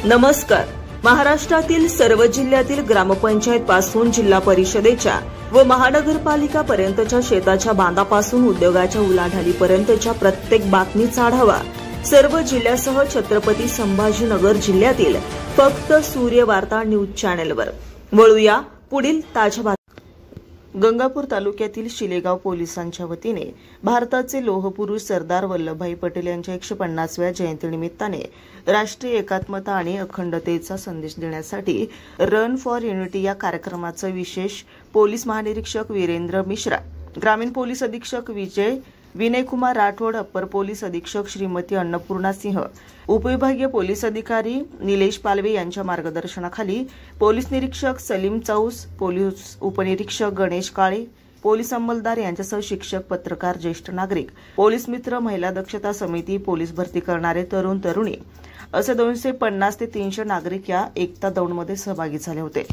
नमस्कार. महाराष्ट्रातील सर्व जिल्ह्यातील ग्रामपंचायत पासून जिल्हा परिषदेच्या व महानगरपालिका पर्यंतच्या शेताच्या बांधापासून उद्योगाच्या उलाढालीपर्यंतच्या प्रत्येक बातमीचा आढावा सर्व जिल्ह्यासह छत्रपती संभाजीनगर जिल्ह्यातील फक्त सूर्य वार्ता न्यूज चॅनेलवर. वळूया पुढील ताज्या बातम्या. गंगापूर तालुक्यातील शिलेगाव पोलिसांच्या वतीने भारताचे लोहपुरुष सरदार वल्लभभाई पटेल यांच्या 150व्या जयंतीनिमित्ताने राष्ट्रीय एकात्मता आणि अखंडतेचा संदेश देण्यासाठी रन फॉर युनिटी या कार्यक्रमाचं विशेष पोलीस महानिरीक्षक वीरेंद्र मिश्रा, ग्रामीण पोलीस अधीक्षक विनयकुमार राठोड, अप्पर पोलीस अधीक्षक श्रीमती अन्नपूर्णा सिंह, उपविभागीय पोलीस अधिकारी निलेश पालवे यांच्या मार्गदर्शनाखाली पोलीस निरीक्षक सलीम चौस, पोलीस उपनिरीक्षक गणेश काळे, पोलीस अंमलदार यांच्यासह शिक्षक, पत्रकार, ज्येष्ठ नागरिक, पोलीस मित्र, महिला दक्षता समिती, पोलीस भरती करणारे तरुण तरुणी असे 250 ते 300 नागरिक या एकता दौडमध्ये सहभागी झाले होते.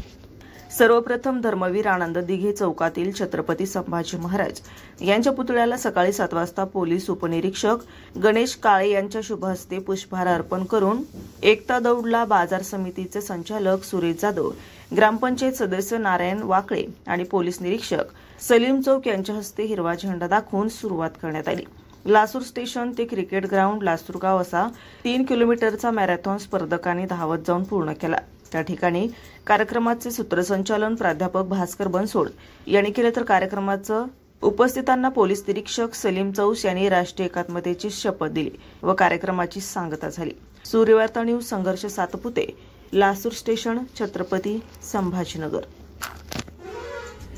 सर्वप्रथम धर्मवीर आनंद दिघे चौकातील छत्रपती संभाजी महाराज यांच्या पुतळ्याला सकाळी 7 वाजता पोलीस उपनिरीक्षक गणेश काळे यांच्या शुभ हस्ते पुष्पहार अर्पण करून एकता दौडला बाजार समितीचे संचालक सुरेश जाधव, ग्रामपंचायत सदस्य नारायण वाकळे आणि पोलीस निरीक्षक सलीम चौक यांच्या हस्ते हिरवा झेंडा दाखवून सुरुवात करण्यात आली. लासूर स्टेशन ते क्रिकेट ग्राउंड लासूरगाव असा 3 किलोमीटरचा मॅरेथॉन स्पर्धकांनी धावत जाऊन पूर्ण केला. त्या ठिकाणी कार्यक्रमाचे सूत्रसंचालन प्राध्यापक भास्कर बनसोड यांनी केले, तर कार्यक्रमाचं उपस्थितांना पोलीस निरीक्षक सलीम चौस यांनी राष्ट्रीय एकात्मतेची शपथ दिली व कार्यक्रमाची सांगता झाली. सूर्यवार्ता न्यूज संघर्ष सातपुते, लासूर स्टेशन, छत्रपती संभाजीनगर.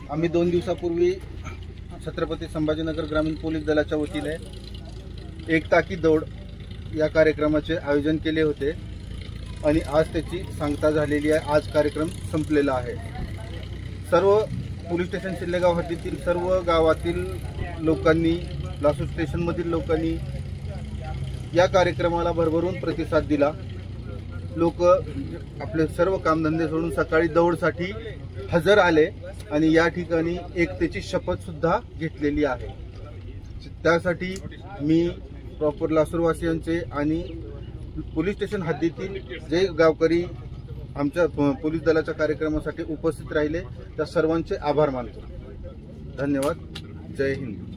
आम्ही 2 दिवसापूर्वी छत्रपती संभाजीनगर ग्रामीण पोलीस दलाच्या वतीने एकता की दौड या कार्यक्रमाचे आयोजन केले होते आणि आज त्याची सांगता झालेली आहे. आज कार्यक्रम संपलेला आहे. सर्व पोलीस स्टेशन शिलेगाव हद्दीतील सर्व गावातील लोकांनी, लासूर स्टेशनमधील लोकांनी या कार्यक्रमाला भरभरून प्रतिसाद दिला. लोक आपले सर्व कामधंदे सोडून सकाळी दौडसाठी हजर आले आणि या ठिकाणी एकतेची शपथ सुद्धा घेतलेली आहे. त्यासाठी मी प्रॉपर लासूरवासियांचे आणि पोलीस स्टेशन हद्दीतील जे गावकरी आमच्या पोलीस दलाच्या कार्यक्रमासाठी उपस्थित राहिले त्या सर्वांचे आभार मानतो. धन्यवाद. जय हिंद.